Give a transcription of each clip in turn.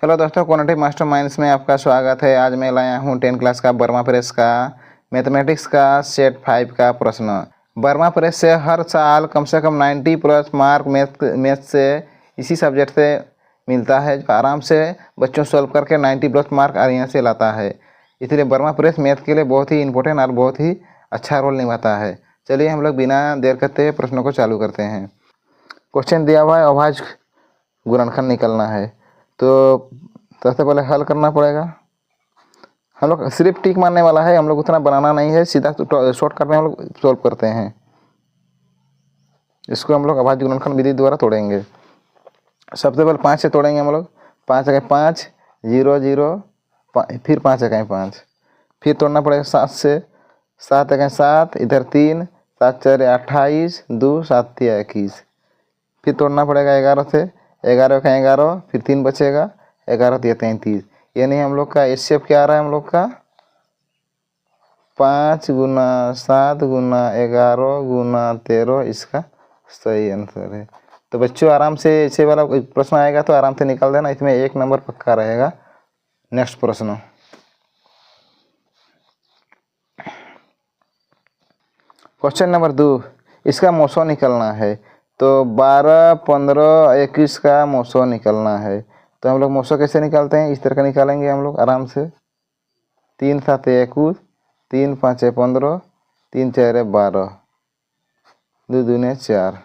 Hello दोस्तों, quantity master minds में आपका स्वागत है। आज मैं लाया हूँ 10 क्लास का बर्मा प्रेस का मैथमेटिक्स का सेट 5 का प्रश्न। बर्मा प्रेस से हर साल कम से कम 90 प्लस मार्क मैथ से इसी सब्जेक्ट से मिलता है। आराम से बच्चों सॉल्व करके 90 प्लस मार्क यहाँ से लाता है। इसलिए बर्मा प्रेस मैथ के लिए बहुत ही इंपॉर्टेंट और बहुत ही अच्छा रोल निभाता है। चलिए हम लोग बिना देर करते प्रश्नों को चालू करते हैं। क्वेश्चन दिया हुआ है, अभाज्य गुणनखंड निकलना है। तो सबसे पहले हल करना पड़ेगा। हम लोग सिर्फ टिक मारने वाला है, हम लोग उतना बनाना नहीं है, सीधा शॉर्टकट में हम लोग सॉल्व करते हैं। इसको हम लोग अभाज्य गुणनखंड विधि द्वारा तोड़ेंगे। सबसे पहले 5 से तोड़ेंगे हम लोग। 5 एके 5, 0 0, फिर 5 एके 5, फिर तोड़ना पड़ेगा 7 से। 7 एके 7, इधर 3, 7 4 28, 2 7 3 21, फिर तोड़ना पड़ेगा 11 से। 11 एके 11, फिर 3 बचेगा, 11 3 33। यानी हम लोग का एचसीएफ क्या आ रहा है हम लोग का 5 गुना 7 गुना 11 गुना 13। इसका सही आंसर है। तो बच्चों आराम से ऐसे वाला प्रश्न आएगा तो आराम से निकाल देना, इसमें 1 नंबर पक्का रहेगा। नेक्स्ट प्रश्न, क्वेश्चन नंबर 2, इसका मोसो निकलना है। तो 12 15 21 का मोसो निकलना है। तो हम लोग मोसो कैसे निकालते हैं, इस तरह का निकालेंगे हम लोग आराम से। 3 7 21, 3 5 15, 3 4 12, 2 दूने 4।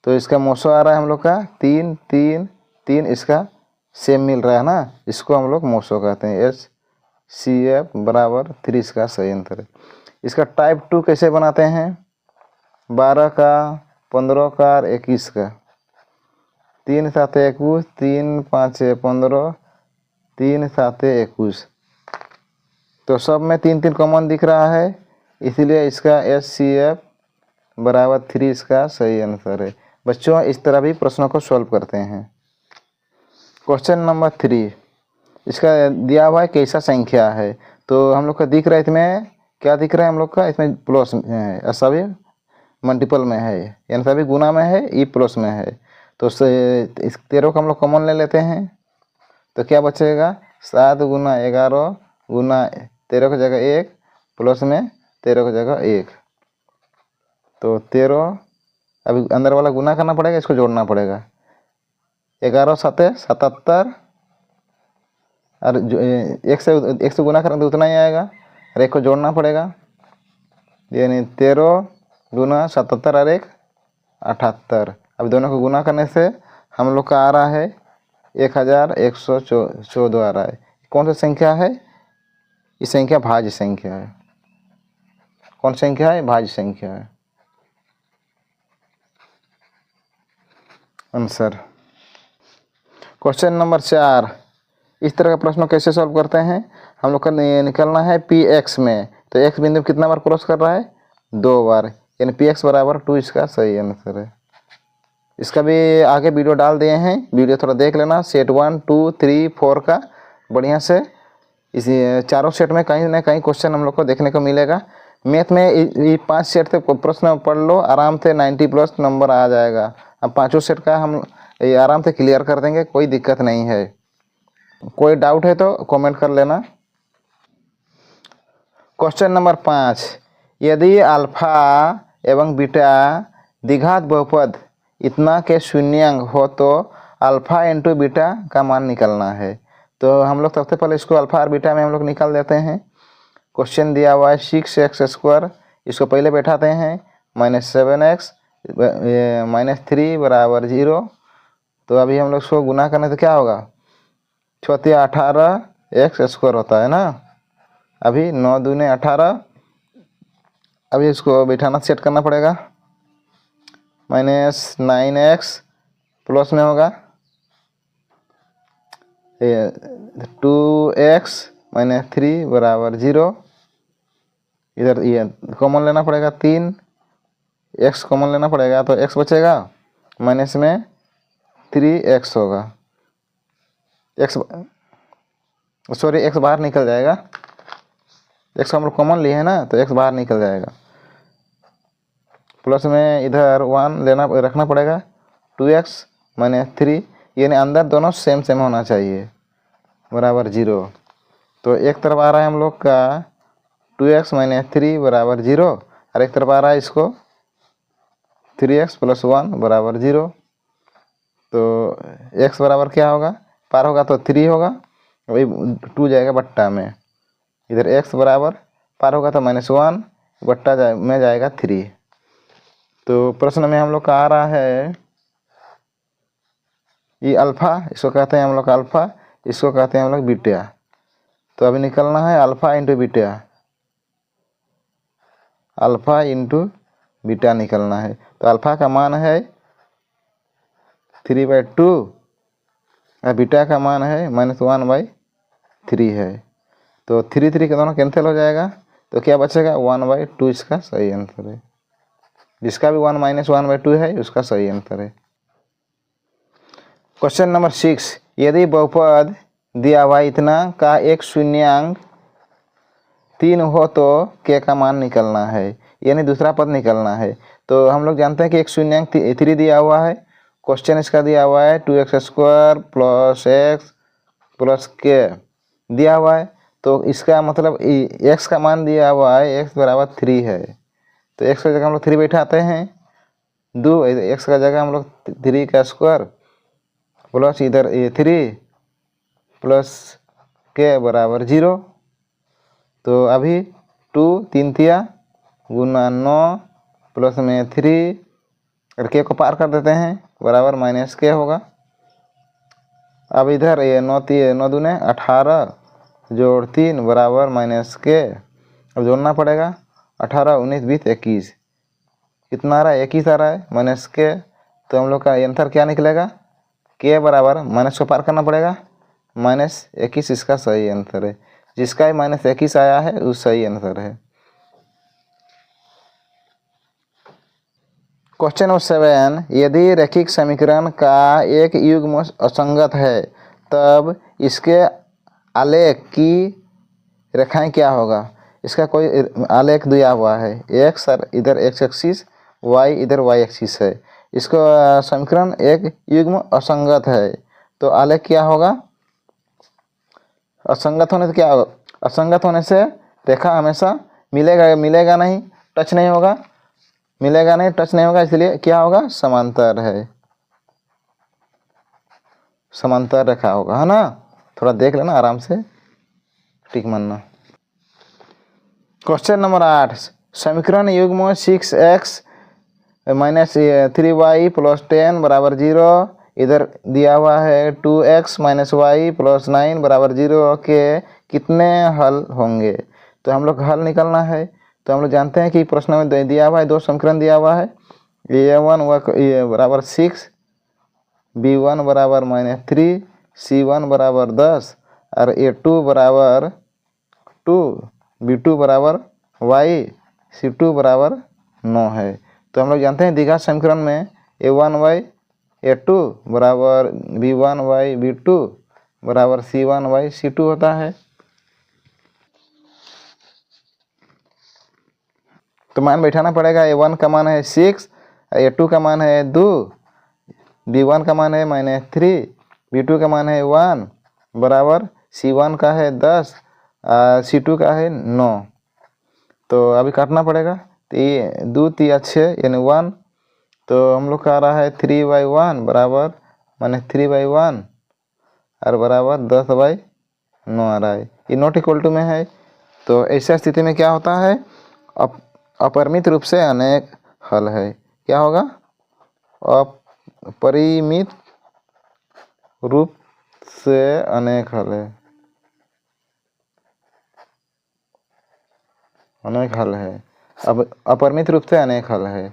तो इसका मोसो आ रहा है हम लोग का 3 3 3। इसका सेम मिल रहा है ना, इसको हम लोग मोसो कहते हैं। HCF बराबर 3 इसका सही आंसर है। इसका टाइप 2 कैसे बनाते हैं, 12 का 15 का और 21 का। 3 7 21, 3 5 15, 3 7 21। तो सब में 3 3 कॉमन दिख रहा है, इसीलिए इसका HCF बराबर 3 इसका सही आंसर है। बच्चों इस तरह भी प्रश्नों को सॉल्व करते हैं। क्वेश्चन नंबर 3, इसका दिया हुआ है कैसा संख्या है। तो हम लोग का दिख रहा है, इसमें क्या दिख रहा है हम लोग का, इसमें प्लस में है, सभी मल्टीपल में है, यानी सभी गुना में है, ई प्लस में है। तो इस 13 को हम लोग कॉमन ले लेते हैं। तो क्या बचेगा 7 गुना 11 गुना 13 की जगह 1, प्लस में 13 की जगह 1। तो 13, अभी अंदर वाला गुना करना पड़ेगा, इसको जोड़ना पड़ेगा। 11 7 77, और 1 से गुना करें तो उतना ही आएगा, और 1 को जोड़ना पड़ेगा। यानी 13 गुना 77 और 1 78। अब दोनों को गुना करने से हम लोग का आ रहा है 1114 आ रहा है। कौन सी संख्या है, ये संख्या भाज्य संख्या है। कौन संख्या है, भाज्य संख्या है। आंसर क्वेश्चन नंबर 4, इस तरह का प्रश्न कैसे सॉल्व करते हैं। हम लोग का निकलना है Px में। तो x बिंदु कितना बार क्रॉस कर रहा है, 2 बार, यानी Px बराबर 2 इसका सही आंसर है। इसका भी आगे वीडियो डाल दिए हैं, वीडियो थोड़ा देख लेना। सेट 1 2 3 4 का बढ़िया से इसी चारों सेट में कहीं ना कहीं क्वेश्चन हम लोग को देखने को मिलेगा। मैथ में ये 5 सेट से प्रश्न पढ़ लो, आराम से 90 प्लस नंबर आ जाएगा। अब 5 सेट का हम ये आराम से क्लियर कर देंगे, कोई दिक्कत नहीं है। कोई डाउट है तो कमेंट कर लेना। क्वेश्चन नंबर 5, यदि अल्फा एवं बीटा द्विघात बहुपद इतना के शून्यंक हो तो अल्फा इंटू बीटा का मान निकलना है। तो हम लोग सबसे पहले इसको अल्फा और बीटा में हम लोग निकाल देते हैं। क्वेश्चन दिया हुआ है 6x², इसको पहले बैठाते हैं, -7x -3 बराबर 0। तो अभी हम लोग इसको गुना करने से क्या होगा, 6 18 x² होता है ना। अभी 9 दूने 18, अभी इसको बैठाना सेट करना पड़ेगा। -9x प्लस में होगा 2x -3 बराबर 0। इधर ये कॉमन लेना पड़ेगा, 3x कॉमन लेना पड़ेगा, तो x बचेगा, माइनस में 3x होगा। x बाहर निकल जाएगा, x हम लोग कॉमन लिए हैं ना, तो x बाहर निकल जाएगा। प्लस में इधर 1 रखना पड़ेगा, 2x -3, यानी अंदर दोनों सेम होना चाहिए। बराबर 0। तो एक तरफ आ रहा है हम लोग का 2x माइनस 3 बराबर 0 और एक तरफ आ रहा है इसको 3x प्लस 1 बराबर 0। तो x बराबर क्या होगा, पार होगा तो 3 होगा, वही 2 जाएगा बट्टा में, इधर x बराबर पार होगा तो -1 बट्टा में जाएगा 3। तो प्रश्न में हम लोग का आ रहा है ये अल्फ़ा, इसको कहते हैं हम लोग अल्फ़ा, इसको कहते हैं हम लोग बीटा। तो अभी निकलना है alpha into beta, alpha into beta निकलना है। तो अल्फ़ा का मान है 3/2 और बीटा का मान है -1/3 है। तो 3 के दोनों कैंसिल हो जाएगा, तो क्या बचेगा 1/2 इसका सही आंसर है। जिसका भी 1 - 1/2 है उसका सही आंसर है। क्वेश्चन नंबर 6, यदि बहुपद दिया हुआ इतना का एक शून्यांक 3 हो तो k का मान निकलना है, यानी दूसरा पद निकलना है। तो हम लोग जानते हैं कि एक शून्यांक 3 दिया हुआ है, क्वेश्चन इसका दिया हुआ है 2x² plus x plus k दिया हुआ है। तो इसका मतलब x का मान दिया हुआ है x बराबर 3 है। तो x की जगह हम लोग 3 बैठाते हैं, 2 x का जगह हम लोग 3 का स्क्वायर प्लस इधर ये 3 प्लस k बराबर 0। तो अभी 2 3 तिया गुना 9 प्लस में 3 और k को पार कर देते हैं बराबर -k होगा। अब इधर ये 9 दूने 18 जोड़ 3 बराबर -k। अब जोड़ना पड़ेगा 18 19 20 21, कितना आ रहा है 21 आ रहा है -k। तो हम लोग का आंसर क्या निकलेगा, k बराबर माइनस को पार करना पड़ेगा -21 इसका सही आंसर है। जिसका -21 आया है वो सही आंसर है। क्वेश्चन नंबर 7, यदि रैखिक समीकरण का एक युग्म असंगत है तब इसके आलेख की रेखाएं क्या होगा। इसका कोई आलेख दिया हुआ है, x और इधर x एक्सिस, y इधर y एक्सिस है। इसको समीकरण एक युग्म असंगत है, तो आलेख क्या होगा, असंगत होने से क्या होगा, असंगत होने से रेखा हमेशा मिलेगा नहीं, टच नहीं होगा, मिलेगा नहीं टच नहीं होगा, इसलिए क्या होगा समांतर है, समांतर रेखा होगा, है ना। थोड़ा देख लेना आराम से, ठीक मानना। क्वेश्चन नंबर 8, समीकरण युग्म 6x माइनस 3y प्लस 10 बराबर 0, इधर दिया हुआ है 2x माइनस y प्लस 9 बराबर 0 के कितने हल होंगे। तो हम लोग हल निकलना है। तो हम लोग जानते हैं कि प्रश्न में दिया हुआ है, दो समीकरण दिया हुआ है, a1 बराबर 6, b1 बराबर -3, c1 बराबर 10 और a2 बराबर 2, b2 बराबर y, c2 बराबर 9 है। तो हम लोग जानते हैं द्विघात समीकरण में a1y a2 बराबर b1y b2 बराबर c1y c2 होता है। तो मान बैठाना पड़ेगा, a1 का मान है 6, a2 का मान है 2, b1 का मान है -3, b2 का मान है 1 बराबर c1 का है 10, c2 का है 9। तो अभी काटना पड़ेगा, तो ये 2 3 6 यानी 1, तो हम लोग का आ रहा है 3/1 बराबर -3/1 और बराबर 10/9 आ रहा है, ये नॉट इक्वल टू में है। तो ऐसा स्थिति में क्या होता है, अपरिमित रूप से अनेक हल है, क्या होगा, अपरिमित रूप से अनेक हल है, अनेक हल है, अब अपरिमित रूप से अनेक हल है।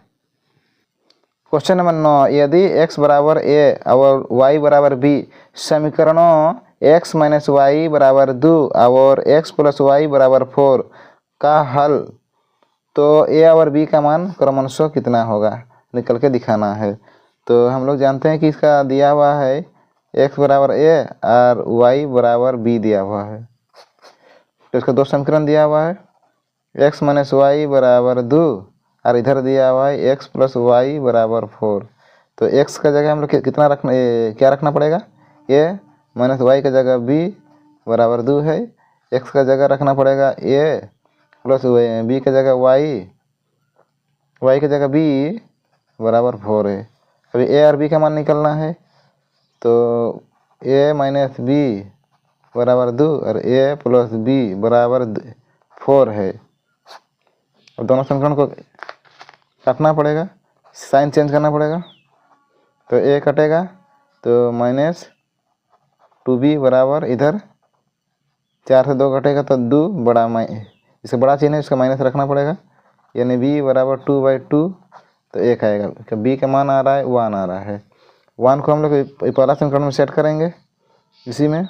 क्वेश्चन नंबर 9, यदि x बराबर a और y बराबर b समीकरणों x माइनस y बराबर 2 और x प्लस y बराबर 4 का हल, तो a और b का मान क्रमशः कितना होगा, निकल के दिखाना है। तो हम लोग जानते हैं कि इसका दिया हुआ है x बराबर a और y बराबर b दिया हुआ है। तो इसका दो समीकरण दिया हुआ है, x माइनस y बराबर 2 और इधर दिया हुआ है x प्लस y बराबर 4। तो x का जगह हम लोग कितना रखना, क्या रखना पड़ेगा, a माइनस y का जगह b बराबर 2 है। x का जगह रखना पड़ेगा a प्लस b का जगह y की जगह b बराबर 4 है। अभी a और b का मान निकलना है, तो a माइनस b बराबर 2 और a प्लस b बराबर 4 है। और दोनों समीकरण को काटना पड़ेगा, साइन चेंज करना पड़ेगा, तो a कटेगा तो माइनस 2b बराबर इधर 4 से 2 कटेगा तो 2 बड़ा इससे बड़ा चिन्ह है, इसका माइनस रखना पड़ेगा, यानी b बराबर 2/2 तो 1 आएगा। b का मान आ रहा है 1 आ रहा है। 1 को हम लोग पहला समीकरण में सेट करेंगे, इसी में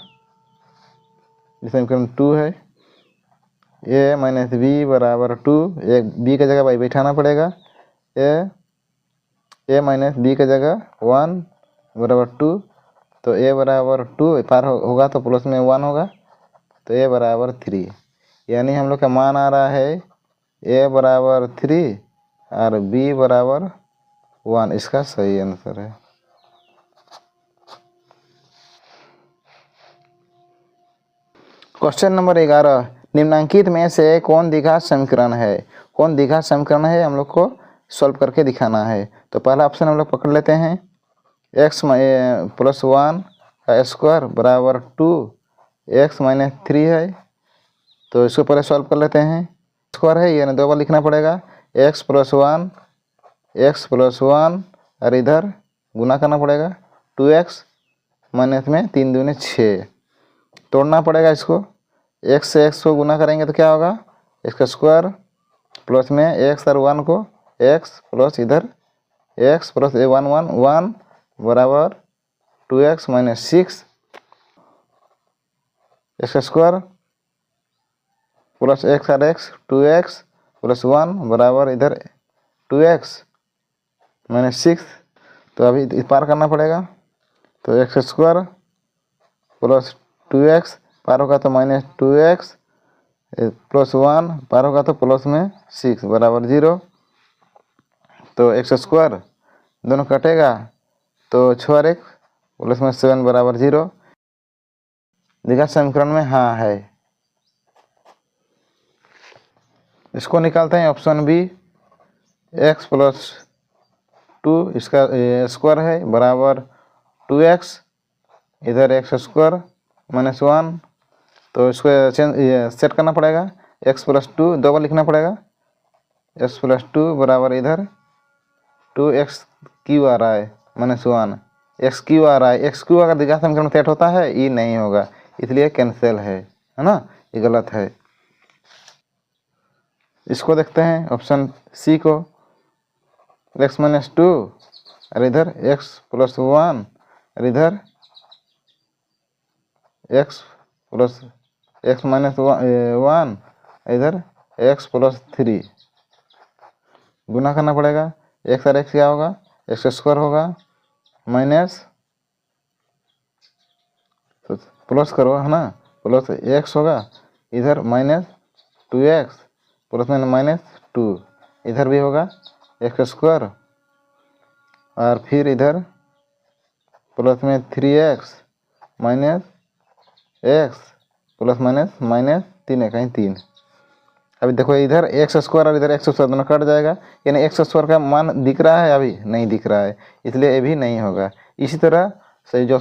समीकरण 2 है। a माइनस b बराबर 2, एक b का जगह y बैठाना पड़ेगा, a माइनस b का जगह 1 बराबर 2, तो a बराबर 2 पार होगा तो प्लस में 1 होगा, तो a बराबर 3, यानी हम लोग का मान आ रहा है a बराबर 3 और b बराबर 1, इसका सही आंसर है। क्वेश्चन नंबर 11, निम्नलिखित में से कौन द्विघात समीकरण है? कौन द्विघात समीकरण है हम लोग को सॉल्व करके दिखाना है। तो पहला ऑप्शन हम लोग पकड़ लेते हैं, x प्लस 1 का स्क्वायर बराबर 2 x माइनस 3 है, तो इसको पहले सॉल्व कर लेते हैं। स्क्वायर है यानी 2 बार लिखना पड़ेगा, x प्लस 1 और इधर गुना करना पड़ेगा 2x माइनस में 3 दूनी 6, तोड़ना पड़ेगा इसको, x से x को गुना करेंगे तो क्या होगा, इसका स्क्वायर प्लस में x और 1 को x प्लस इधर x प्लस 1 बराबर 2x माइनस 6, इसका स्क्वायर प्लस x और x 2x प्लस 1 बराबर इधर 2x माइनस 6, तो अभी पार करना पड़ेगा, तो x स्क्वायर प्लस 2x पार होगा तो माइनस 2x प्लस 1 पार होगा तो प्लस में 6 बराबर 0, तो x स्क्वायर दोनों कटेगा तो 6 और 1 प्लस में 7 बराबर 0, द्विघात समीकरण में हाँ है। इसको निकालते हैं ऑप्शन बी, x प्लस 2 इसका स्क्वायर है बराबर 2x, इधर x स्क्वायर माइनस 1, तो इसको सेट करना पड़ेगा, x प्लस 2 2 बार लिखना पड़ेगा, x प्लस 2 बराबर इधर 2x क्यू आ रहा है माइनस 1, एक्स क्यू आ रहा है, एक्स क्यू अगर द्विघात समीकरण सेट होता है ये नहीं होगा, इसलिए कैंसिल है ना, ये गलत है। इसको देखते हैं ऑप्शन सी को, x माइनस 2 और इधर x प्लस 1 और इधर x प्लस x माइनस 1 इधर x प्लस 3, गुना करना पड़ेगा, x और x क्या होगा, x स्क्वायर होगा माइनस तो प्लस करो है ना, प्लस x होगा, इधर माइनस 2x प्लस में माइनस 2, इधर भी होगा x स्क्वायर और फिर इधर प्लस में 3x minus x plus minus 3 है कहीं 3। अभी देखो इधर एक्स स्क्वायर और इधर एक्स स्क्वायर दोनों कट जाएगा, यानी एक्स स्क्वायर का मान दिख रहा है, अभी नहीं दिख रहा है, इसलिए ये भी नहीं होगा। इसी तरह सही जो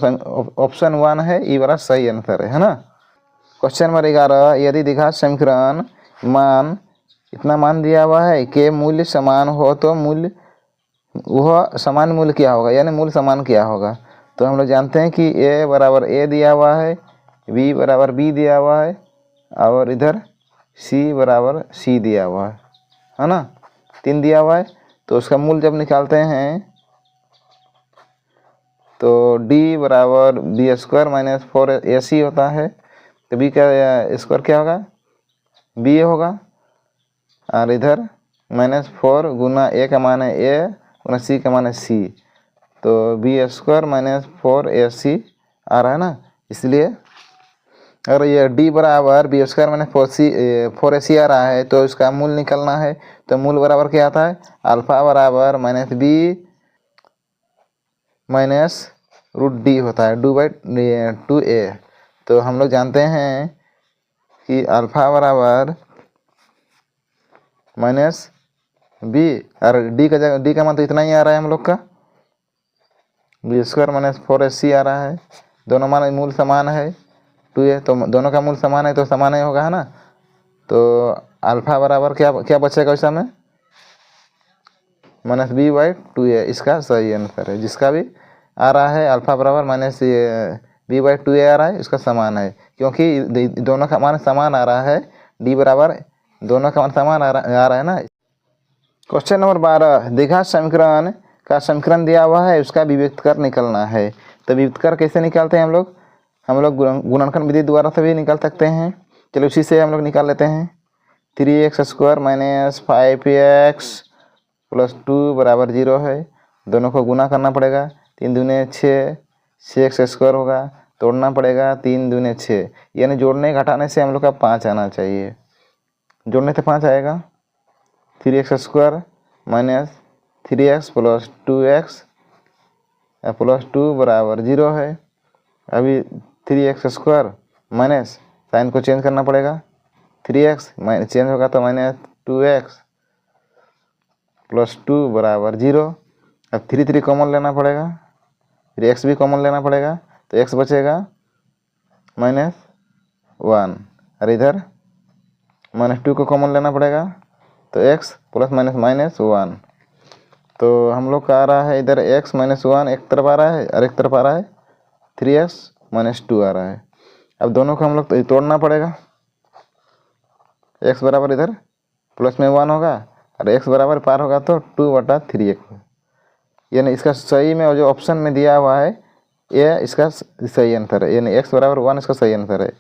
ऑप्शन 1 है ये वाला सही आंसर है ना। क्वेश्चन नंबर 11, यदि द्विघात समीकरण मान इतना मान दिया हुआ है कि मूल्य समान हो तो मूल्य वह समान मूल्य क्या होगा, यानी मूल्य समान क्या होगा। तो हम लोग जानते हैं कि a बराबर a दिया हुआ है, b बराबर b दिया हुआ है और इधर c बराबर c दिया हुआ है ना, 3 दिया हुआ है। तो उसका मूल जब निकालते हैं तो d बराबर बी स्क्वायर माइनस 4ac होता है, तो b का स्क्वायर क्या होगा, b होगा और इधर माइनस 4 गुना a का मान है a गुना c का मान है c, तो बी स्क्वायर माइनस 4ac आ रहा है ना, इसलिए अगर ये d बराबर बी स्क्वायर माइनस 4ac आ रहा है तो इसका मूल निकलना है, तो मूल बराबर क्या आता है, अल्फा बराबर minus b minus root d होता है 2/2a, तो हम लोग जानते हैं कि अल्फा बराबर माइनस बी, और डी का जगह डी का मान तो इतना ही आ रहा है हम लोग का, बी स्क्वायर माइनस 4ac आ रहा है। दोनों मान मूल समान है 2a, तो दोनों का मूल समान है तो समान ही होगा, है ना। तो अल्फा बराबर क्या क्या बचेगा इस समय, -b/2a इसका सही आंसर है। जिसका भी आ रहा है अल्फा बराबर -b/2a आ रहा है, इसका समान है, क्योंकि दोनों का मान समान आ रहा है, डी बराबर दोनों का मान समान आ रहा है ना। क्वेश्चन नंबर 12, द्विघात समीकरण का समीकरण दिया हुआ है, उसका विभक्त कर निकलना है। तो विभक्त कर कैसे निकालते हैं हम लोग गुणनखंड विधि द्वारा से भी निकाल सकते हैं। चलो उसी से हम लोग निकाल लेते हैं। 3x² माइनस 5x प्लस 2 बराबर 0 है। दोनों को गुना करना पड़ेगा, 3 दूने 6, 6x² होगा, तोड़ना पड़ेगा, 3 दूने 6, यानी जोड़ने घटाने से हम लोग का 5 आना चाहिए। जोड़ने से 5 आएगा। 3x² minus 3x plus 2x plus 2 बराबर 0 है। अभी 3x² माइनस साइन को चेंज करना पड़ेगा, 3x चेंज होगा तो -2x प्लस 2 बराबर 0। अब 3 कॉमन लेना पड़ेगा, फिर x भी कॉमन लेना पड़ेगा, तो x बचेगा -1, और इधर -2 को कॉमन लेना पड़ेगा, तो x प्लस -1। तो हम लोग का आ रहा है इधर x -1 एक तरफ आ रहा है और एक तरफ आ रहा है 3x -2 आ रहा है। अब दोनों को हम लोग तोड़ना पड़ेगा, x बराबर इधर प्लस में 1 होगा और x बराबर पार होगा तो 2/3x, यानी इसका सही में जो ऑप्शन में दिया हुआ है ये इसका सही आंसर है, यानी x बराबर 1 इसका सही आंसर है।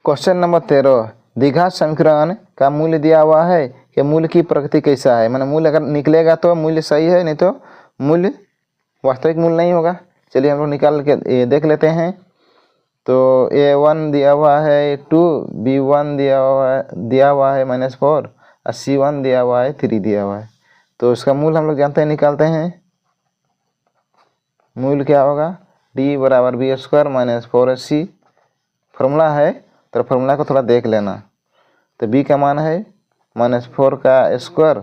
क्वेश्चन नंबर 13, द्विघात समीकरण का मूल्य दिया हुआ है कि मूल्य की प्रकृति कैसा है, मैंने मूल्य अगर निकलेगा तो मूल्य सही है, नहीं तो मूल्य वास्तविक मूल्य नहीं होगा। चलिए हम लोग निकाल के देख लेते हैं। तो a1 दिया हुआ है 2, b1 दिया हुआ है -4 और c1 दिया हुआ है 3 दिया हुआ है। तो इसका मूल हम लोग जानते हैं, निकालते हैं। मूल क्या होगा, d बराबर b² माइनस 4ac फॉर्मूला है, तो फॉर्मूला को थोड़ा देख लेना। तो b का मान है -4 का स्क्वायर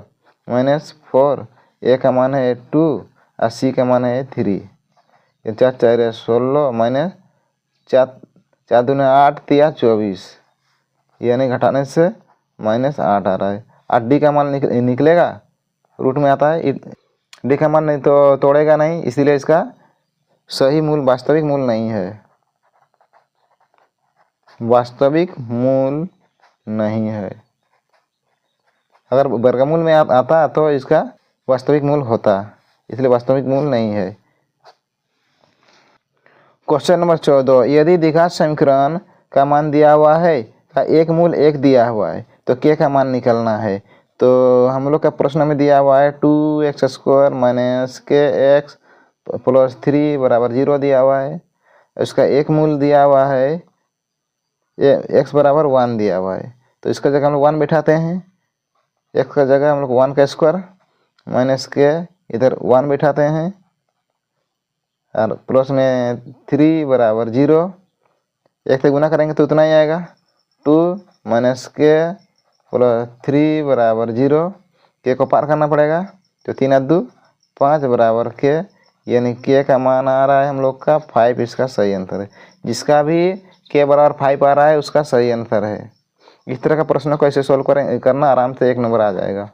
-4, a का मान है 2 और c का मान है 3। 4 4 16 माइनस 4 दूने 8 3 24, यानी घटाने से -8 आ रहा है। 8d का मान निकलेगा, रूट में आता है, d का मान नहीं तो तोड़ेगा नहीं, इसीलिए इसका सही मूल वास्तविक मूल नहीं है, वास्तविक मूल नहीं है। अगर वर्गमूल में आता तो इसका वास्तविक मूल होता, इसलिए वास्तविक मूल नहीं है। क्वेश्चन नंबर 14, यदि द्विघात समीकरण का मान दिया हुआ है का एक मूल 1 दिया हुआ है तो k का मान निकलना है। तो हम लोग का प्रश्न में दिया हुआ है 2x² माइनस kx प्लस 3 बराबर 0 दिया हुआ है। इसका एक मूल दिया हुआ है, ये x बराबर 1 दिया हुआ है, तो इसका जगह हम लोग 1 बैठाते हैं। x का जगह हम लोग 1 का स्क्वायर माइनस k इधर 1 बैठाते हैं, और प्लस में 3 बराबर 0, 1 से गुना करेंगे तो उतना ही आएगा, 2 माइनस k प्लस 3 बराबर 0। k को पार करना पड़ेगा, तो 3 2 5 बराबर k, यानी k का मान आ रहा है हम लोग का 5, इसका सही आंसर है। जिसका भी k बराबर 5 आ रहा है उसका सही आंसर है। इस तरह का प्रश्न को ऐसे सोल्व करना, आराम से 1 नंबर आ जाएगा।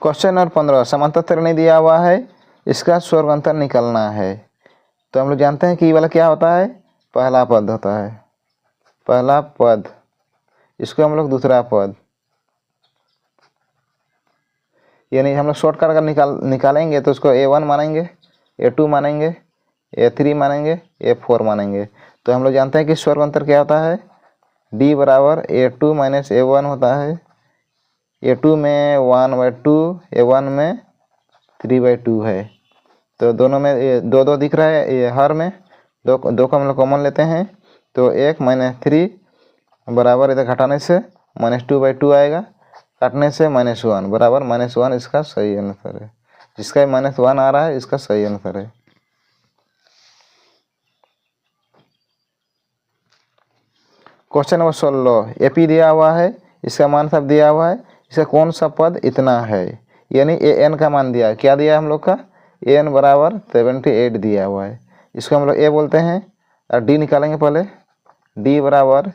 क्वेश्चन नंबर 15, समांतर त्रिकोण दिया हुआ है, इसका स्वर्गांतर निकलना है। तो हम लोग जानते हैं कि ये वाला क्या होता है, पहला पद होता है, पहला पद, इसको हम लोग दूसरा पद, यानी हम लोग शॉर्टकट अगर निकालेंगे तो उसको a1 मानेंगे, a2 मानेंगे, a3 मानेंगे, a4 मानेंगे। तो हम लोग जानते हैं कि स्वर्गांतर क्या होता है, d बराबर a2 माइनस a1 होता है। a2 में 1/2, a1 में 3/2 है। तो दोनों में 2 2 दिख रहा है, ये हर में 2 को हम लोग कॉमन लेते हैं, तो 1 -3 बराबर इधर घटाने से -2/2 आएगा, काटने से -1 बराबर -1, इसका सही आंसर है। जिसका -1 आ रहा है इसका सही आंसर है। क्वेश्चन नंबर 16, एपी दिया हुआ है, इसका मान सब दिया हुआ है, इसका कौन सा पद इतना है, यानी ए एन का मान दिया है। क्या दिया है हम लोग का, एन बराबर 78 दिया हुआ है। इसको हम लोग ए बोलते हैं और डी निकालेंगे पहले। डी बराबर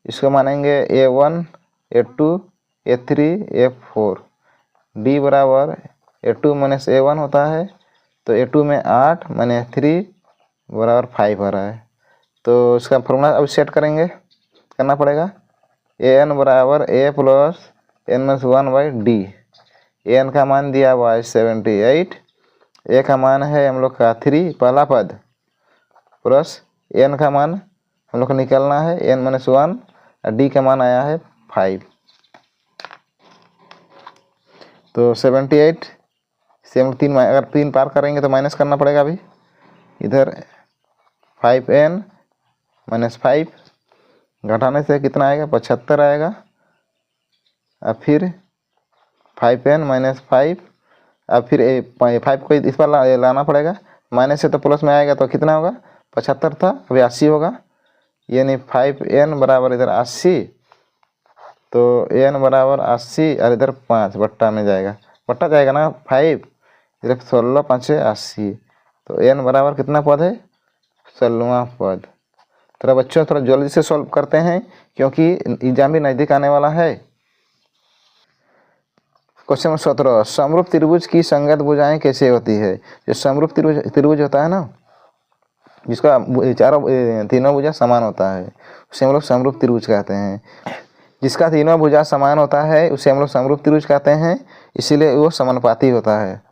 इसको मानेंगे A1 A2 A3 A4। D बराबर A2 माइनस A1 होता है, तो A2 में 8 माइनस 3 बराबर 5 आ रहा है। तो इसका फॉर्मूला अब सेट करेंगे, करना पड़ेगा। एन बराबर a plus n minus 1/d। N का मान दिया हुआ है 78, ए का मान है हम लोग का 3 पहला पद, प्लस एन का मान हम लोग को निकालना है n माइनस 1 और डी का मान आया है 5। तो 78 से हम 3 अगर 3 पार करेंगे तो माइनस करना पड़ेगा। अभी इधर 5n माइनस 5 घटाने से कितना आएगा, 75 आएगा। और फिर 5n माइनस 5, अब फिर 5 को इस पर लाना पड़ेगा, माइनस से तो प्लस में आएगा, तो कितना होगा, 75 था अभी 80 होगा, यानी 5n बराबर इधर 80। तो n बराबर 80 और इधर 5 बट्टा में जाएगा, बट्टा जाएगा ना 5, इधर 16 5 80। तो n बराबर कितना पद है, 16वां पद। थोड़ा बच्चों थोड़ा जल्दी से सॉल्व करते हैं क्योंकि एग्जाम भी नज़दीक आने वाला है। क्वेश्चन नंबर 17, समरूप त्रिभुज की संगत भुजाएं कैसे होती है। जो समरूप त्रिभुज होता है ना, जिसका तीनों भुजा समान होता है, उसे हम लोग समरूप त्रिभुज कहते हैं। जिसका तीनों भुजा समान होता है उसे हम लोग समरूप त्रिभुज कहते हैं, इसीलिए वो समानुपाती होता है,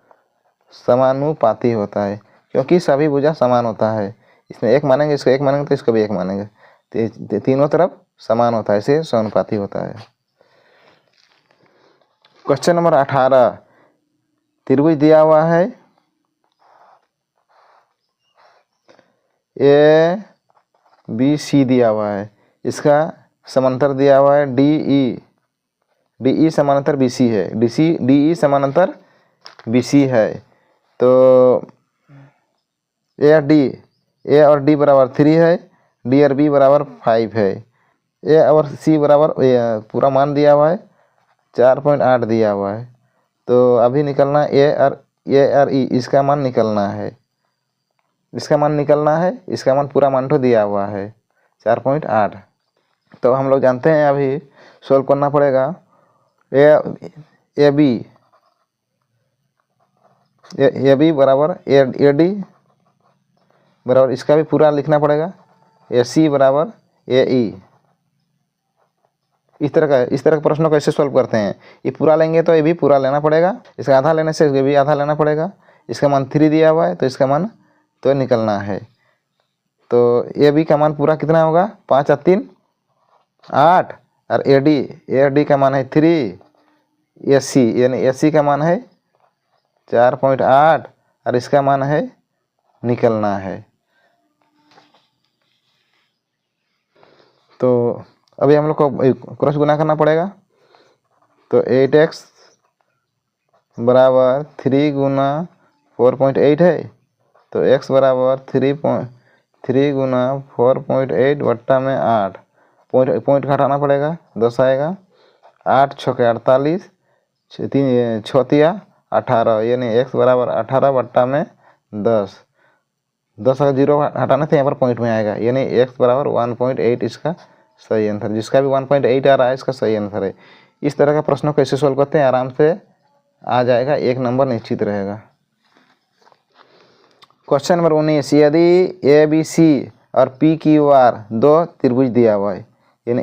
समानुपाती होता है, क्योंकि सभी भुजा समान होता है। इसमें एक मानेंगे, इसको एक मानेंगे तो इसको भी एक मानेंगे, तीनों तरफ समान होता है, इसे समानुपाती होता है। क्वेश्चन नंबर 18, त्रिभुज दिया हुआ है ए बी सी दिया हुआ है, इसका समांतर दिया हुआ है डी ई समानांतर बी सी है, डी ई समानांतर बी सी है। तो ए और डी बराबर 3 है, डी और बी बराबर 5 है। ए और सी बराबर पूरा मान दिया हुआ है 4.8 दिया हुआ है। तो अभी निकलना ए और ई, इसका मान निकलना है, इसका मान निकलना है, इसका मान पूरा मान तो दिया हुआ है 4.8। तो हम लोग जानते हैं अभी सोल्व करना पड़ेगा। ए बी बराबर ए डी बराबर, इसका भी पूरा लिखना पड़ेगा, ए सी बराबर ए ई। इस तरह का प्रश्नों को कैसे सॉल्व करते हैं, ये पूरा लेंगे तो ये भी पूरा लेना पड़ेगा, इसका आधा लेने से ये भी आधा लेना पड़ेगा। इसका मान 3 दिया हुआ है तो इसका मान तो निकलना है। तो ए बी का मान पूरा कितना होगा, 5 और 3 8, और ए डी का मान है 3, ए सी यानी ए सी का मान है 4.8 और इसका मान है निकलना है। तो अभी हम लोग को क्रॉस गुना करना पड़ेगा। तो 8x बराबर 3 गुना 4.8 है, तो x बराबर 3 गुना 4.8 बट्टा में 8, पॉइंट घटाना पड़ेगा, 10 आएगा। 8 छके 48, 3 6 18, यानी x बराबर 18 बट्टा में 10। 10 का 0 हटाने से यहाँ पर पॉइंट में आएगा, यानी x बराबर 1.8 इसका सही आंसर। जिसका भी 1.8 आ रहा है इसका सही आंसर है। इस तरह का प्रश्नों कैसे सोल्व करते हैं, आराम से आ जाएगा, 1 नंबर निश्चित रहेगा। क्वेश्चन नंबर 19, यदि ए बी सी और पी क्यू आर 2 त्रिभुज दिया हुआ है, यानी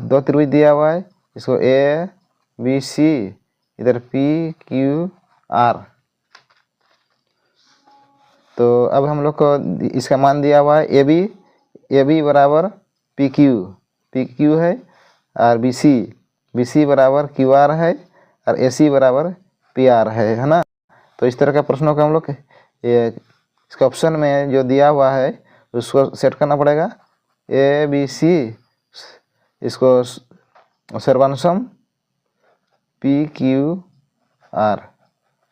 2 त्रिभुज दिया हुआ है, इसको ए बी सी, इधर पी क्यू आर। तो अब हम लोग को इसका मान दिया हुआ है ए बी बराबर पी क्यू है, और बी सी बराबर क्यू आर है, और ए सी बराबर पी आर है ना। तो इस तरह का प्रश्नों का हम लोग इसका ऑप्शन में जो दिया हुआ है उसको सेट करना पड़ेगा। ए बी सी, इसको सर्वानुसम पी क्यू आर,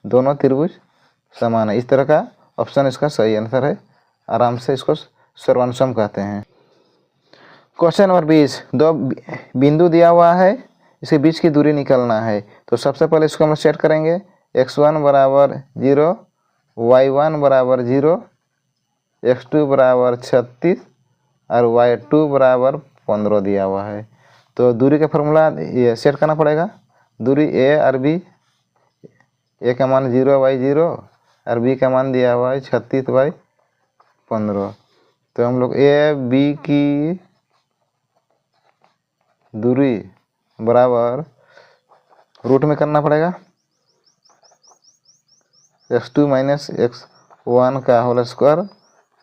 दोनों त्रिभुज समान है। इस तरह का ऑप्शन इसका सही आंसर है, आराम से इसको सर्वानुसम कहते हैं। क्वेश्चन नंबर 20, दो बिंदु दिया हुआ है, इसके बीच की दूरी निकालना है। तो सबसे पहले इसको हम सेट करेंगे, x1 बराबर 0, y1 बराबर 0, x2 बराबर 36 और y2 बराबर 15 दिया हुआ है। तो दूरी का फॉर्मूला ये सेट करना पड़ेगा। दूरी a और b, a का मान 0/0 और b का मान दिया हुआ है 36/15। तो हम लोग a b की दूरी बराबर रूट में करना पड़ेगा, x2 माइनस x1 का होल स्क्वायर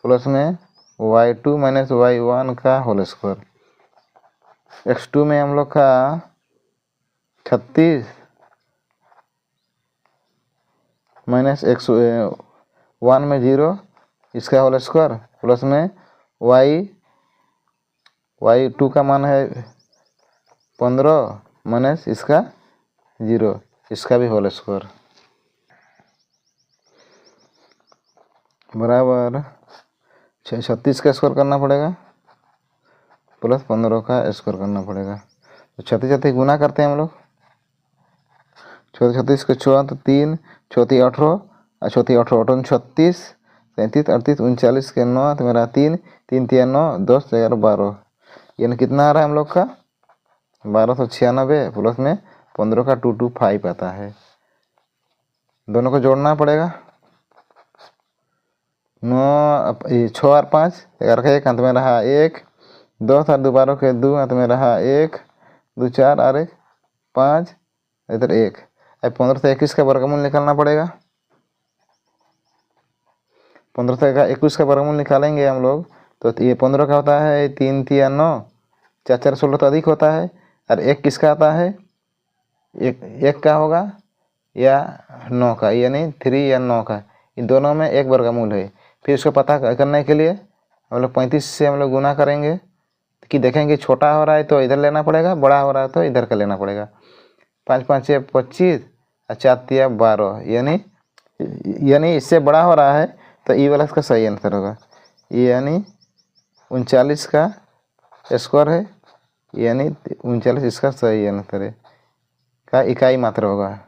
प्लस में y2 माइनस y1 का होल स्क्वायर। x2 में हम लोग का 36 माइनस x1 में 0 इसका होल स्क्वायर प्लस में y2 का मान है 15 माइनस इसका 0 इसका भी होल स्क्वायर बराबर 36 का स्क्वायर करना पड़ेगा प्लस 15 का स्क्वायर करना पड़ेगा। तो 36 गुना करते हैं हम लोग, 36 को 4 तो 3, 34 18 और 34 18 36, 37 38 39 के 9 तो मेरा 3 3 3 9 10 11 12, यानी कितना आ रहा है हम लोग का 1296 प्लस में 15 का 225 आता है। दोनों को जोड़ना पड़ेगा, 9 6 और 5 11 का 1 अंत में रहा 1, 10 और 2 12 के 2 अंत में रहा 1 2 4 और 1 5 इधर 1। अब 15 से 21 का वर्गमूल निकालना पड़ेगा। 15 से 21 का वर्गमूल निकालेंगे हम लोग तो ये 15 का होता है 3 3 9, 4 4 16 तो अधिक होता है, और 1 किसका आता है, एक का होगा या 9 का, यानी 3 या 9 का, इन दोनों में एक वर्गमूल है। फिर इसको पता करने के लिए हम लोग 35 से हम लोग गुना करेंगे कि देखेंगे छोटा हो रहा है तो इधर लेना पड़ेगा, बड़ा हो रहा है तो इधर का लेना पड़ेगा। 5 5 25 और 4 3 12, यानी इससे बड़ा हो रहा है तो ई वाला इसका सही आंसर होगा, यानी 39 का स्क्वायर है, यानी 39 इसका सही आंसर है का इकाई मात्रा होगा,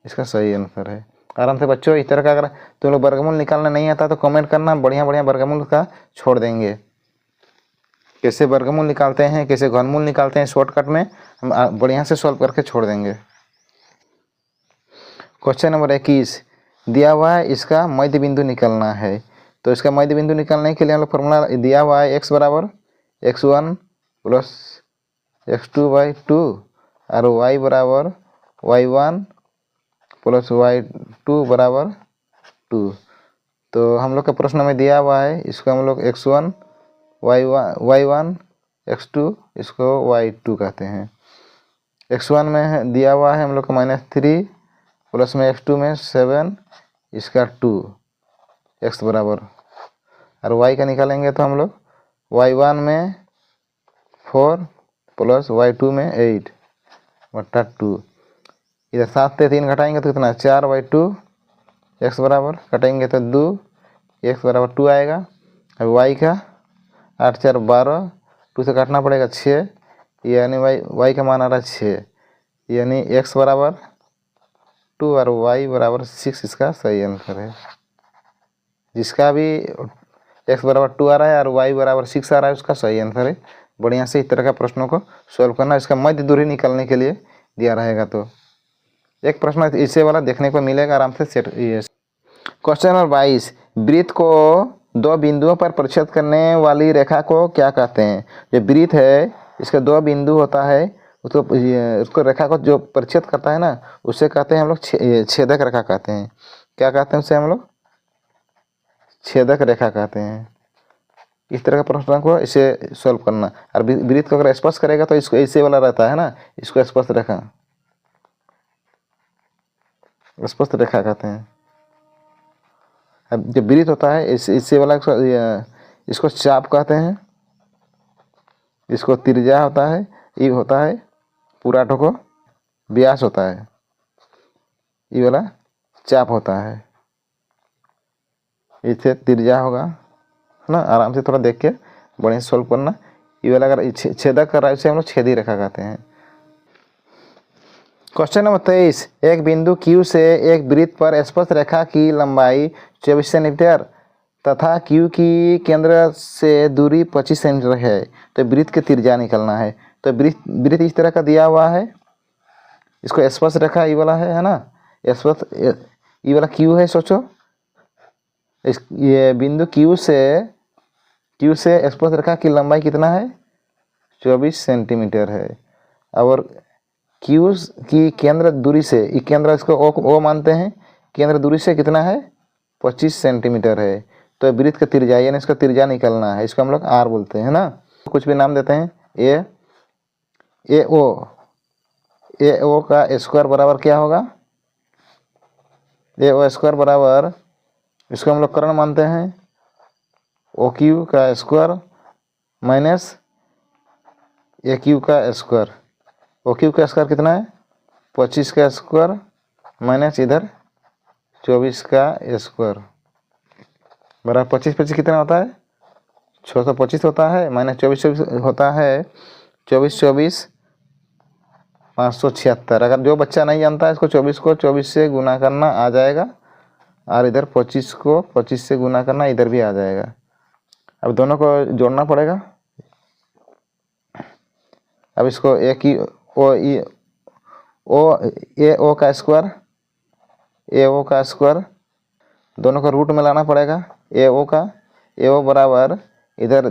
इसका सही आंसर है। आराम से बच्चों इस तरह का अगर तुम लोग वर्गमूल निकालना नहीं आता तो कमेंट करना, बढ़िया बढ़िया वर्गमूल का छोड़ देंगे। कैसे वर्गमूल निकालते हैं, कैसे घनमूल निकालते हैं, शॉर्टकट में हम बढ़िया से सॉल्व करके छोड़ देंगे। क्वेश्चन नंबर 21 दिया हुआ है, इसका मध्य बिंदु निकालना है। तो इसका मध्य बिंदु निकालने के लिए हम लोग फॉर्मूला दिया हुआ है, x बराबर x1 प्लस x2/2 और y बराबर y1 प्लस y2 बराबर 2। तो हम लोग का प्रश्न में दिया हुआ है, इसको हम लोग x1 y1 x2 इसको y2 कहते हैं। x1 में दिया हुआ है हम लोग का -3 प्लस में x2 में 7 इसका 2 x बराबर, और y का निकालेंगे तो हम लोग y1 में 4 प्लस y2 में 8 बट्टा 2, इधर 7 से 3 घटाएंगे तो कितना 4/2 x बराबर, कटेंगे तो 2 x बराबर 2 आएगा। अब y का 8 4 12, 2 से काटना पड़ेगा 6, यानी y का मान आ रहा है 6, यानी x बराबर 2 और y बराबर 6 इसका सही आंसर है। जिसका भी x बराबर 2 आ रहा है और y बराबर 6 आ रहा है उसका सही आंसर है। बढ़िया से इस तरह का प्रश्नों को सॉल्व करना, इसका मध्य दूरी निकालने के लिए दिया रहेगा। तो एक प्रश्न इसे वाला देखने को मिलेगा आराम से सेट। क्वेश्चन नंबर 22 वृत्त को दो बिंदुओं पर परिच्छेद करने वाली रेखा को क्या कहते हैं। जो वृत्त है इसका 2 बिंदु होता है, उसको रेखा को जो परिच्छेद करता है ना उसे कहते हैं हम लोग छेदक रेखा कहते हैं। क्या कहते हैं उसे हम लोग छेदक रेखा कहते हैं। इस तरह का प्रश्न को इसे सॉल्व करना, और वृत्त को अगर स्पर्श करेगा तो इसको ऐसे वाला रहता है ना, इसको स्पर्श रेखा कहते हैं। अब जब वृत्त होता है इससे वाला इसको चाप कहते हैं, इसको त्रिज्या होता है, ये होता है पूरा ठोको व्यास होता है, ये वाला चाप होता है, इससे त्रिज्या होगा ना, आराम से थोड़ा देख के बढ़िया से सोल्व करना। ये वाला अगर छेदक कर रहा है उसे हम लोग छेदी रेखा कहते हैं। क्वेश्चन नंबर 23, एक बिंदु Q से एक वृत्त पर स्पर्श रेखा की लंबाई 24 सेंटीमीटर तथा Q की केंद्र से दूरी 25 सेंटीमीटर है, तो वृत्त के त्रिज्या निकलना है। तो वृत्त इस तरह का दिया हुआ है, इसको स्पर्श रेखा ये वाला है ना, स्पर्श ये वाला Q है। सोचो ये बिंदु Q से स्पर्श रेखा की लंबाई कितना है, 24 सेंटीमीटर है। और Q की केंद्र दूरी से, ये केंद्र इसको O मानते हैं, केंद्र दूरी से कितना है, 25 सेंटीमीटर है। तो वृत्त का त्रिज्या यानी इसका त्रिज्या निकलना है, इसको हम लोग R बोलते हैं ना, कुछ भी नाम देते हैं। ए ओ का स्क्वायर बराबर क्या होगा, ए ओ स्क्वायर बराबर, इसको हम लोग कर्ण मानते हैं, ओ क्यू का स्क्वायर माइनस ए क्यू का स्क्वायर। ओ क्यू का स्क्वायर कितना है, 25 का स्क्वायर माइनस इधर 24 का स्क्वायर बराबर 25 कितना होता है, 625 होता है, माइनस 24 होता है 24 576। अगर जो बच्चा नहीं जानता है, इसको 24 को 24 से गुना करना आ जाएगा, और इधर 25 को 25 से गुना करना इधर भी आ जाएगा। अब दोनों को जोड़ना पड़ेगा। अब इसको ए ओ का स्क्वायर दोनों को रूट में लाना पड़ेगा। ए ओ बराबर इधर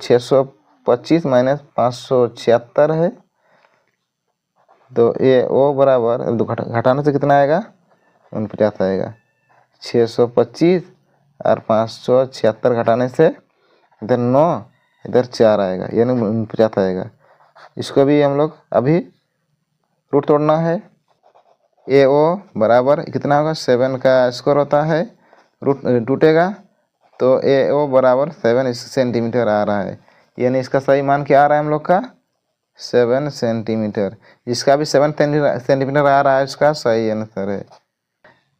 625 माइनस 576 है, तो ए ओ बराबर घटाने से कितना आएगा, 49 आएगा। 625 और 576 घटाने से इधर 9 इधर 4 आएगा, यानी 49 आएगा। इसको भी हम लोग अभी रूट तोड़ना है। ए ओ बराबर कितना होगा, 7 का स्क्वायर होता है, रूट टूटेगा, तो ए ओ बराबर 7 सेंटीमीटर आ रहा है, यानी इसका सही मान क्या आ रहा है हम लोग का, 7 सेंटीमीटर। इसका भी 7 सेंटीमीटर आ रहा है, इसका सही आंसर है।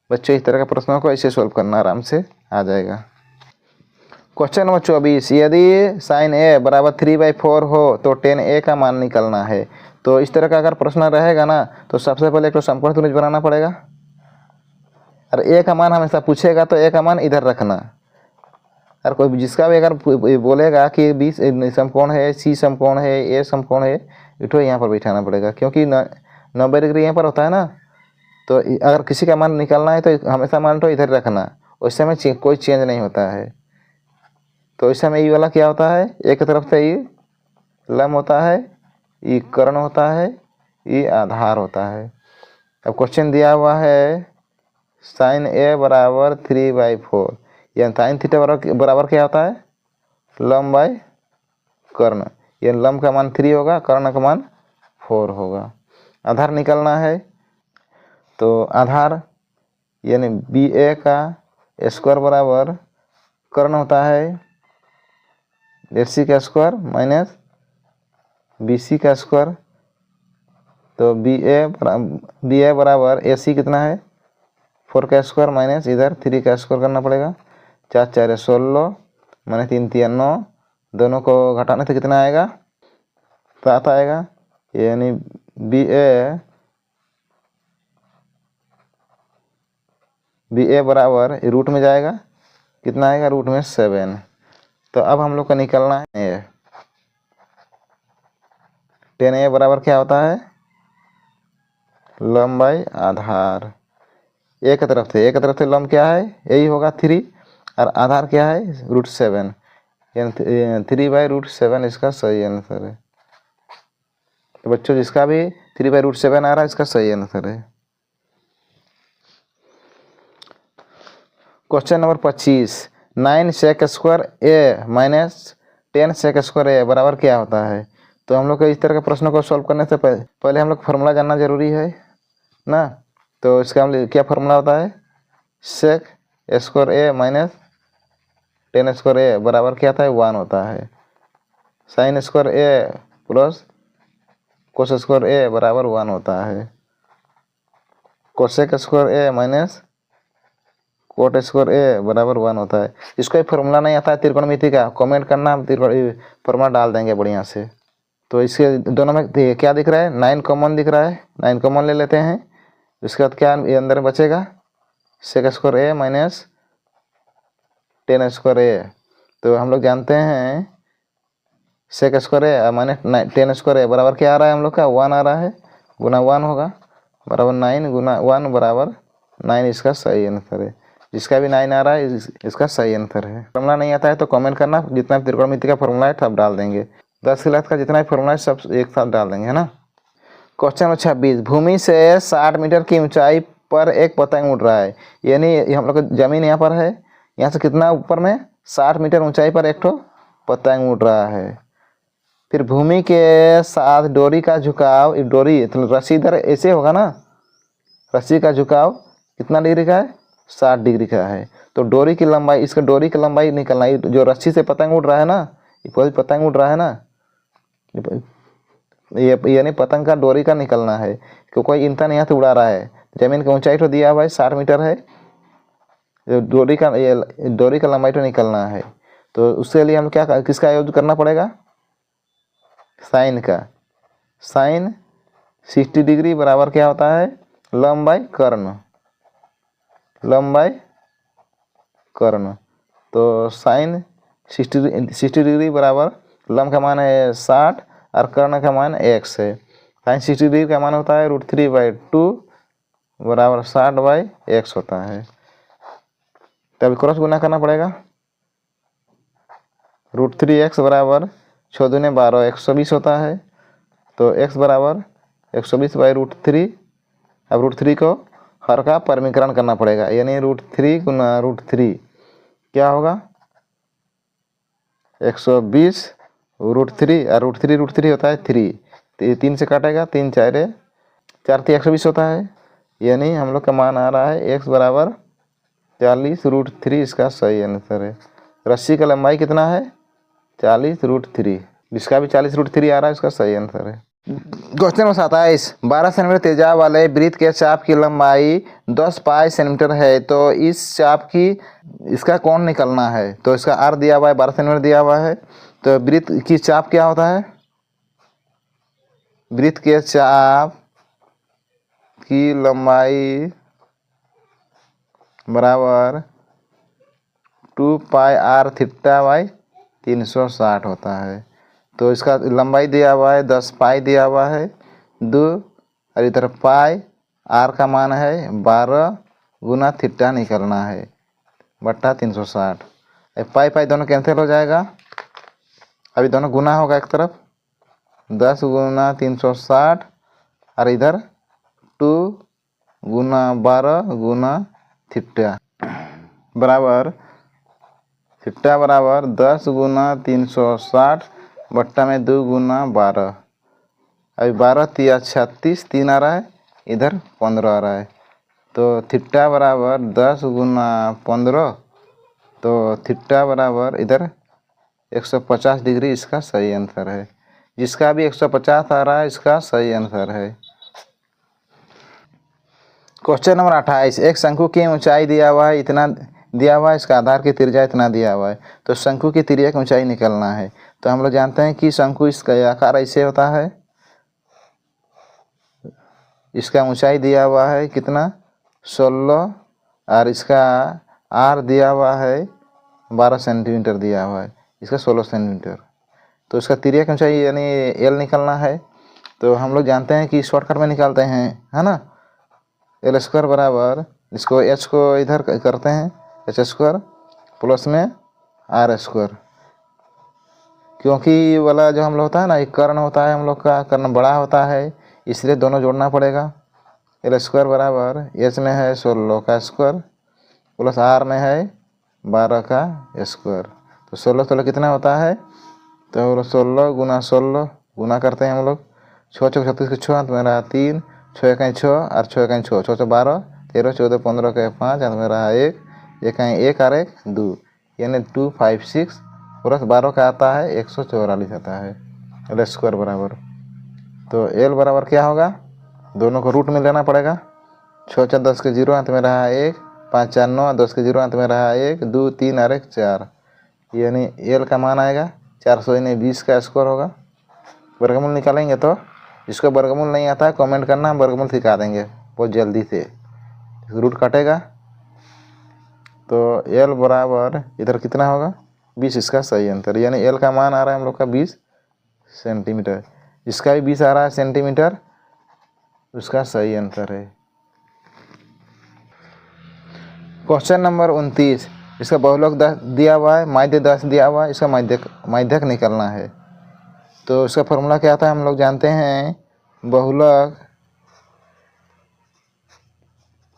बच्चों इस तरह का प्रश्नों को ऐसे सोल्व करना, आराम से आ जाएगा। क्वेश्चन नंबर 24, यदि साइन ए बराबर 3/4 हो तो tan a का मान निकलना है। तो इस तरह का अगर प्रश्न रहेगा ना, तो सबसे पहले एक तो समकोण त्रिभुज बनाना पड़ेगा, और a का मान हमेशा पूछेगा तो a का मान इधर रखना। और कोई जिसका भी अगर बोलेगा कि बी समकोण है, सी समकोण है, ए समकोण है, इठो यहाँ पर बैठाना पड़ेगा, क्योंकि 90 डिग्री यहाँ पर होता है ना। तो अगर किसी का मान निकालना है तो हमेशा मान तो इधर रखना, उस समय कोई चेंज नहीं होता है। तो इस समय ये वाला क्या होता है, एक तरफ से ये लंब होता है, ये कर्ण होता है, ये आधार होता है। अब क्वेश्चन दिया हुआ है साइन ए बराबर 3/4, यानी साइन थीटा बराबर क्या होता है, लंब बाय कर्ण, यानी लंब का मान 3 होगा, कर्ण का मान 4 होगा। आधार निकलना है, तो आधार यानी बी ए का स्क्वायर बराबर कर्ण होता है AC का स्क्वायर माइनस BC का स्क्वायर, तो BA बराबर AC कितना है, 4 का स्क्वायर माइनस इधर 3 का स्क्वायर करना पड़ेगा, 4 4 16 माइनस 3 3 9, दोनों को घटाने से कितना आएगा, 7 आएगा, यानी BA बराबर रूट में जाएगा, कितना आएगा, रूट में 7। तो अब हम लोग का निकलना है tan A बराबर क्या होता है, लंब बाय आधार। एक तरफ से लंब क्या है, यही होगा 3, और आधार क्या है, √7, यानी 3/√7 इसका सही आंसर है। तो बच्चों जिसका भी 3/√7 आ रहा है, इसका सही आंसर है। क्वेश्चन नंबर 25, 9 sec स्क्वायर ए माइनस 10 sec स्क्वायर ए बराबर क्या होता है। तो हम लोग को इस तरह के प्रश्नों को सॉल्व करने से पहले हम लोग फॉर्मूला जानना जरूरी है ना। तो इसका हम क्या फॉर्मूला होता है, sec स्क्वायर ए माइनस 10 स्क्वायर ए बराबर क्या होता है, 1 होता है। साइन स्क्वायर ए प्लस कोस स्क्वायर ए बराबर 1 होता है। कोसेक स्क्वायर ए माइनस कोट स्क्वायर ए बराबर 1 होता है। इसका फॉर्मूला नहीं आता है त्रिकोणमिति का, कमेंट करना, हम फॉर्मूला डाल देंगे बढ़िया से। तो इसके दोनों में क्या दिख रहा है, 9 कॉमन दिख रहा है, 9 कॉमन ले लेते हैं। उसके बाद क्या अंदर बचेगा, सेक स्क्वायर ए माइनस 10 स्क्वायर ए। तो हम लोग जानते हैं सेक स्क्वायर ए माइनस 10 स्क्वायर ए बराबर क्या आ रहा है हम लोग का, 1 आ रहा है, गुना 1 होगा बराबर 9 गुना 1 बराबर 9, इसका सही आंसर है। जिसका भी 9 आ रहा है इसका सही आंसर है। फॉर्मूला नहीं आता है तो कमेंट करना, जितना त्रिकोणमिति का फॉर्मूला है सब डाल देंगे। 10 क्लास का जितना भी फॉर्मूला है सब एक साथ डाल देंगे, है ना। क्वेश्चन नंबर 26, भूमि से 60 मीटर की ऊंचाई पर एक पतंग उड़ रहा है। यानी हम लोग जमीन यहाँ पर है, यहाँ से कितना ऊपर में 60 मीटर ऊंचाई पर एक ठो पतंग उड़ रहा है। फिर भूमि के साथ डोरी का झुकाव, डोरी तो रस्सी इधर ऐसे होगा ना, रस्सी का झुकाव कितना डिग्री का है, 60 डिग्री का है। तो डोरी की लंबाई, इसका डोरी की लंबाई निकलना है, जो रस्सी से पतंग उड़ रहा है ना, कोई पतंग उड़ रहा है ना, ये यानी पतंग का डोरी का निकलना है, कि कोई इंसान यहाँ से उड़ा रहा है। जमीन की ऊंचाई तो दिया हुआ है 60 मीटर है, डोरी का लंबाई तो निकलना है। तो उसके लिए हम क्या किसका यूज करना पड़ेगा, साइन का। साइन 60 डिग्री बराबर क्या होता है, लंबाई कर्ण, लंबाई कर्ण। तो साइन 60 डिग्री बराबर लंब का मान है 60 और कर्ण का मान x है। साइन 60 डिग्री का मान होता है √3/2 बराबर 60/x होता है। तब क्रॉस गुना करना पड़ेगा, √3x बराबर 6 दूने 12, 120 होता है। तो x बराबर 120/√3। अब √3 को हर का परमीकरण करना पड़ेगा, यानी √3 गुना √3 क्या होगा, 120 √3 और √3 होता है 3, 3 से काटेगा, 3 4 4 120 होता है। यानी हम लोग का मान आ रहा है x बराबर 40 √3, इसका सही आंसर है। रस्सी का लंबाई कितना है, 40 √3, जिसका भी 40 √3 आ रहा है इसका सही आंसर है। क्वेश्चन नंबर 27, 12 सेंटीमीटर त्रिज्या वाले वृत्त के चाप की लंबाई 10 पाई सेंटीमीटर है। तो इस चाप की इसका कोण निकलना है। तो इसका आर दिया हुआ है 12 सेंटीमीटर दिया हुआ है। तो वृत्त की चाप क्या होता है, वृत्त के चाप की लंबाई बराबर 2 पाई r थीटा बाई 360 होता है। तो इसका लंबाई दिया हुआ है 10 पाई दिया हुआ है 2, और इधर पाई, r का मान है 12 गुना थीटा निकलना है बट्टा 360। पाई पाई दोनों कैंसिल हो जाएगा, अभी दोनों गुना होगा, एक तरफ 10 गुना 360 और इधर 2 गुना 12 गुना थीटा बराबर, थीटा बराबर 10 गुना 360 बट्टा में 2 गुना 12। अभी 12 तिया 36, 3 आ रहा है, इधर 15 आ रहा है। तो थीटा बराबर 10 गुना 15, तो थीटा बराबर इधर 150 डिग्री, इसका सही आंसर है। जिसका भी 150 आ रहा है इसका सही आंसर है। क्वेश्चन नंबर 28, एक शंकु की ऊंचाई दिया हुआ है, इतना दिया हुआ है, इसका आधार की त्रिज्या इतना दिया हुआ है। तो शंकु की त्रिज्या की ऊंचाई निकलना है। तो हम लोग जानते हैं कि शंकु इसका आकार ऐसे होता है, इसका ऊंचाई दिया हुआ है कितना 16, और इसका आर दिया हुआ है 12 सेंटीमीटर दिया हुआ है, इसका 16 सेंटीमीटर। तो इसका त्रिज्या की ऊंचाई यानी एल निकलना है। तो हम लोग जानते हैं कि शॉर्टकट में निकालते हैं, है ना। एल स्क्वायर बराबर, इसको एच को इधर करते हैं, एच स्क्वायर प्लस में आर स्क्वायर, क्योंकि ये वाला जो हम लोग होता है ना, एक कर्ण होता है हम लोग का, कर्ण बड़ा होता है, इसलिए दोनों जोड़ना पड़ेगा। एल स्क्वायर बराबर एच में है 16 का स्क्वायर प्लस आर में है 12 का स्क्वायर। तो 16 16 कितना होता है, तो 16 गुना 16 गुना करते हैं हम लोग, 6 6 36 के 6 तो मेरा 3, 6 1 6 और 6 1 6, 6 6 12 13 14 15 के 5 और मेरा 1 1 1 और 1 2, यानी 256 प्लस 12 का आता है 144 आता है एल स्क्वायर बराबर। तो एल बराबर क्या होगा, दोनों को रूट में लेना पड़ेगा, 6 4 10 के 0 तो मेरा 1 5 4 9, 10 के 0 अंत में रहा 1 2 3 और 1 4, यानी एल का मान आएगा 420 का स्क्वायर होगा। वर्गमूल निकालेंगे तो जिसको वर्गमूल नहीं आता है कमेंट करना, हम वर्गमूल सिखा देंगे बहुत जल्दी से। रूट काटेगा तो एल बराबर इधर कितना होगा 20, इसका सही आंसर, यानी एल का मान आ रहा है हम लोग का 20 सेंटीमीटर। इसका भी 20 आ रहा है सेंटीमीटर, उसका सही आंसर है। क्वेश्चन नंबर 29, इसका बहुलक 10 दिया हुआ है, माध्य 10 दिया हुआ है, इसका माध्यक निकालना है। तो इसका फॉर्मूला क्या था हम लोग जानते हैं, बहुलक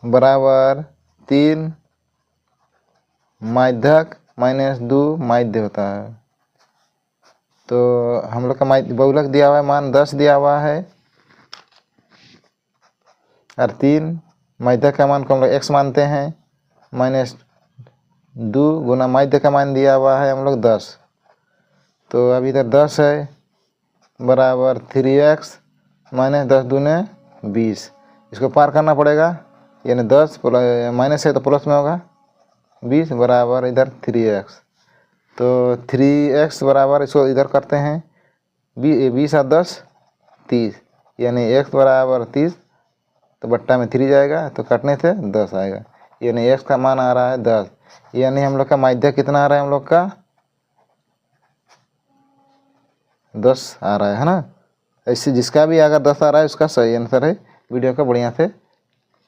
बराबर 3 माध्यक माइनस 2 माध्य होता है। तो हम लोग का बहुलक दिया हुआ है, मान 10 दिया हुआ है और 3 माध्यक का मान को हम लोग x मानते हैं, माइनस 2 गुना माध्य का मान दिया हुआ है हम लोग 10। तो अब इधर 10 है बराबर 3x माइनस 10 दूने 20, इसको पार करना पड़ेगा, यानी 10 माइनस है तो प्लस में होगा 20 बराबर इधर 3x। तो 3x बराबर इसको इधर करते हैं 20 और 10 30, यानी x बराबर 30, तो बट्टा में 3 जाएगा तो कटने से 10 आएगा, यानी x का मान आ रहा है 10, यानी हम लोग का माध्य कितना आ रहा है हम लोग का 10 आ रहा है ना। ऐसे जिसका भी अगर 10 आ रहा है उसका सही आंसर है। वीडियो को बढ़िया से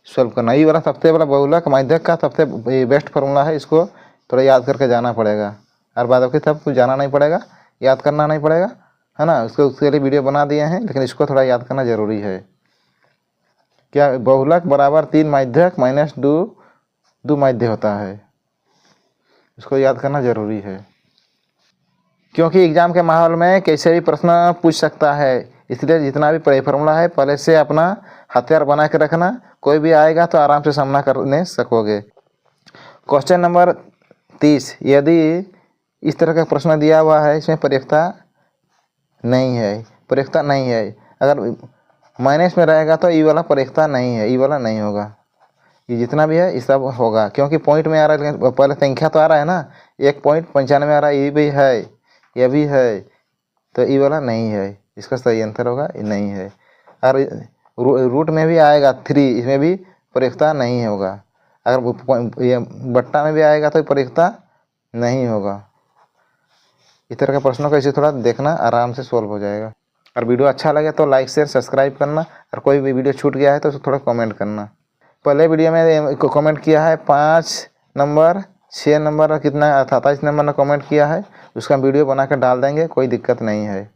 सॉल्व करना, ये वाला सबसे बड़ा बहुलक माध्यक का सबसे बेस्ट फार्मूला है, इसको थोड़ा याद करके जाना पड़ेगा और बाद में सब कुछ जाना नहीं पड़ेगा, याद करना नहीं पड़ेगा, है ना। उसके लिए वीडियो बना दिए हैं, लेकिन इसको थोड़ा याद करना जरूरी है। क्या बहुलक बराबर 3 माध्यक माइनस 2 माध्य होता है, इसको याद करना जरूरी है, क्योंकि एग्जाम के माहौल में कैसे भी प्रश्न पूछ सकता है, इसलिए जितना भी फार्मूला है पहले से अपना हथियार बना के रखना, कोई भी आएगा तो आराम से सामना करने सकोगे। क्वेश्चन नंबर 30, यदि इस तरह का प्रश्न दिया हुआ है, इसमें प्रयोक्ता नहीं है, अगर माइनस में रहेगा तो ई वाला प्रयोक्ता नहीं है, ई वाला नहीं होगा, ये जितना भी है ये सब होगा, क्योंकि पॉइंट में आ रहा है, लेकिन पहले संख्या तो आ रहा है ना, 1.95 आ रहा है, ये भी है, ये भी है, तो ई वाला नहीं है, इसका सही आंसर होगा ये नहीं है। और रूट में भी आएगा 3, इसमें भी प्रयोक्ता नहीं होगा, अगर ये बट्टा में भी आएगा तो प्रयोक्ता नहीं होगा। इस तरह के प्रश्नों को इसे थोड़ा देखना, आराम से सॉल्व हो जाएगा। और वीडियो अच्छा लगे तो लाइक शेयर सब्सक्राइब करना, और कोई भी वीडियो छूट गया है तो थोड़ा कमेंट करना। पहले वीडियो में कमेंट किया है 5 नंबर 6 नंबर और कितना 27 नंबर ने कमेंट किया है, उसका वीडियो बना कर डाल देंगे, कोई दिक्कत नहीं है।